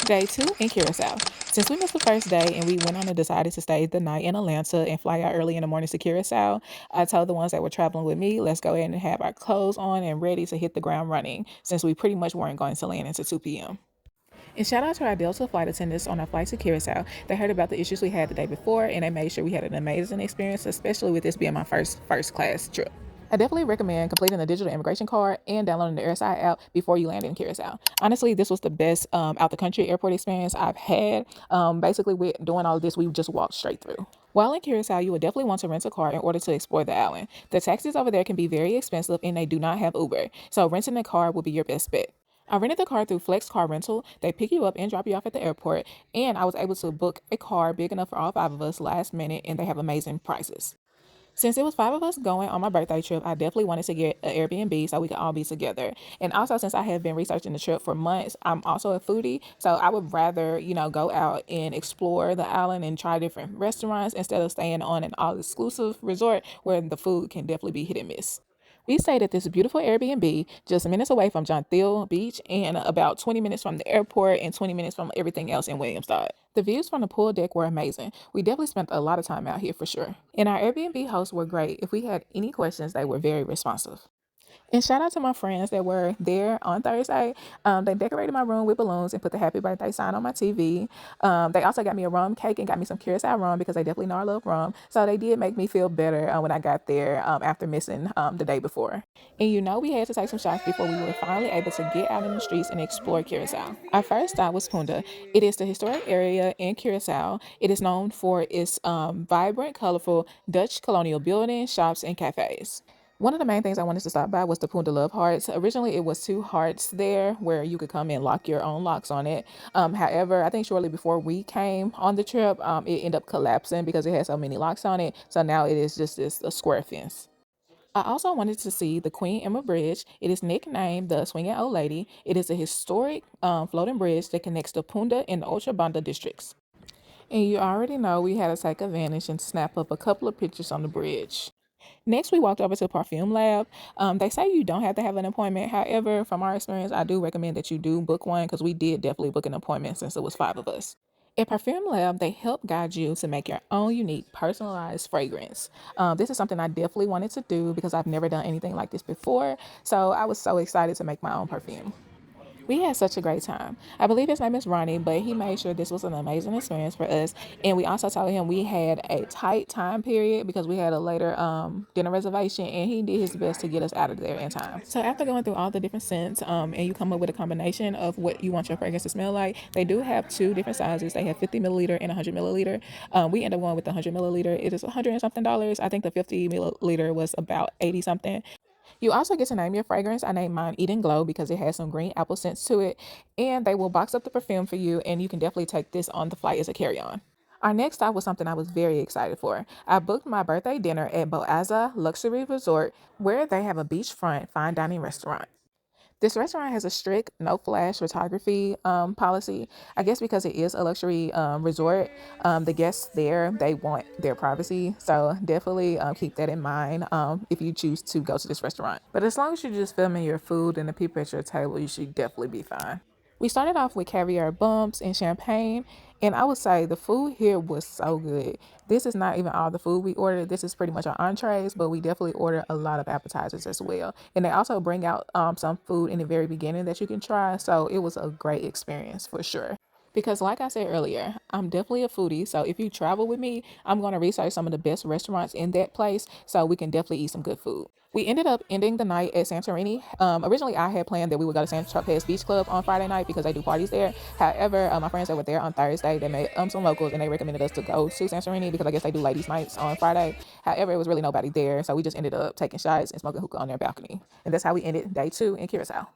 Day 2 in Curacao. Since we missed the first day and we went on and decided to stay the night in Atlanta and fly out early in the morning to Curacao, I told the ones that were traveling with me, let's go ahead and have our clothes on and ready to hit the ground running since we pretty much weren't going to land until 2 p.m. And shout out to our Delta flight attendants on our flight to Curacao. They heard about the issues we had the day before and they made sure we had an amazing experience, especially with this being my first class trip. I definitely recommend completing the digital immigration card and downloading the Airside app before you land in Curacao. Honestly, this was the best out the country airport experience I've had. Basically, with doing all of this, we just walked straight through. While in Curacao, you would definitely want to rent a car in order to explore the island. The taxis over there can be very expensive and they do not have Uber, so renting a car will be your best bet. I rented the car through Flex Car Rental. They pick you up and drop you off at the airport, and I was able to book a car big enough for all five of us last minute, and they have amazing prices. Since it was five of us going on my birthday trip, I definitely wanted to get an Airbnb so we could all be together. And also, since I have been researching the trip for months, I'm also a foodie, so I would rather, go out and explore the island and try different restaurants instead of staying on an all-exclusive resort where the food can definitely be hit and miss. We stayed at this beautiful Airbnb just minutes away from John Thiel Beach and about 20 minutes from the airport and 20 minutes from everything else in Williamsburg. The views from the pool deck were amazing. We definitely spent a lot of time out here for sure. And our Airbnb hosts were great. If we had any questions, they were very responsive. And shout out to my friends that were there on Thursday. They decorated my room with balloons and put the happy birthday sign on my TV. They also got me a rum cake and got me some Curacao rum because they definitely know I love rum. So they did make me feel better when I got there after missing the day before. And we had to take some shots before we were finally able to get out in the streets and explore Curacao. Our first stop was Punda. It is the historic area in Curacao. It is known for its vibrant, colorful Dutch colonial buildings, shops, and cafes. One of the main things I wanted to stop by was the Punda Love Hearts. Originally, it was two hearts there where you could come and lock your own locks on it. However, I think shortly before we came on the trip, it ended up collapsing because it had so many locks on it. So now it is just a square fence. I also wanted to see the Queen Emma Bridge. It is nicknamed the Swinging Old Lady. It is a historic floating bridge that connects the Punda and the Ochabamba districts. And you already know we had to take advantage and snap up a couple of pictures on the bridge. Next, we walked over to Perfume Lab. They say you don't have to have an appointment. However, from our experience, I do recommend that you do book one because we did definitely book an appointment since it was five of us. At Perfume Lab, they help guide you to make your own unique, personalized fragrance. This is something I definitely wanted to do because I've never done anything like this before. So I was so excited to make my own perfume. We had such a great time. I believe his name is Ronnie, but he made sure this was an amazing experience for us. And we also told him we had a tight time period because we had a later dinner reservation, and he did his best to get us out of there in time. So after going through all the different scents, and you come up with a combination of what you want your fragrance to smell like, they do have two different sizes. They have 50 milliliter and 100 milliliter. We ended up going with the 100 milliliter. It is $100 and something. I think the 50 milliliter was about 80 something. You also get to name your fragrance. I named mine Eden Glow because it has some green apple scents to it. And they will box up the perfume for you, and you can definitely take this on the flight as a carry-on. Our next stop was something I was very excited for. I booked my birthday dinner at Boaza Luxury Resort, where they have a beachfront fine dining restaurant. This restaurant has a strict no flash photography policy. I guess because it is a luxury resort, the guests there, they want their privacy. So definitely keep that in mind if you choose to go to this restaurant. But as long as you're just filming your food and the people at your table, you should definitely be fine. We started off with caviar bumps and champagne, and I would say the food here was so good. This is not even all the food we ordered. This is pretty much our entrees, but we definitely ordered a lot of appetizers as well. And they also bring out some food in the very beginning that you can try. So it was a great experience for sure. Because, like I said earlier, I'm definitely a foodie. So if you travel with me, I'm going to research some of the best restaurants in that place so we can definitely eat some good food. We ended up ending the night at Santorini. Originally, I had planned that we would go to San Tropez Beach Club on Friday night because they do parties there. However, my friends that were there on Thursday, they met some locals and they recommended us to go to Santorini because I guess they do ladies' nights on Friday. However, it was really nobody there. So we just ended up taking shots and smoking hookah on their balcony. And that's how we ended day 2 in Curacao.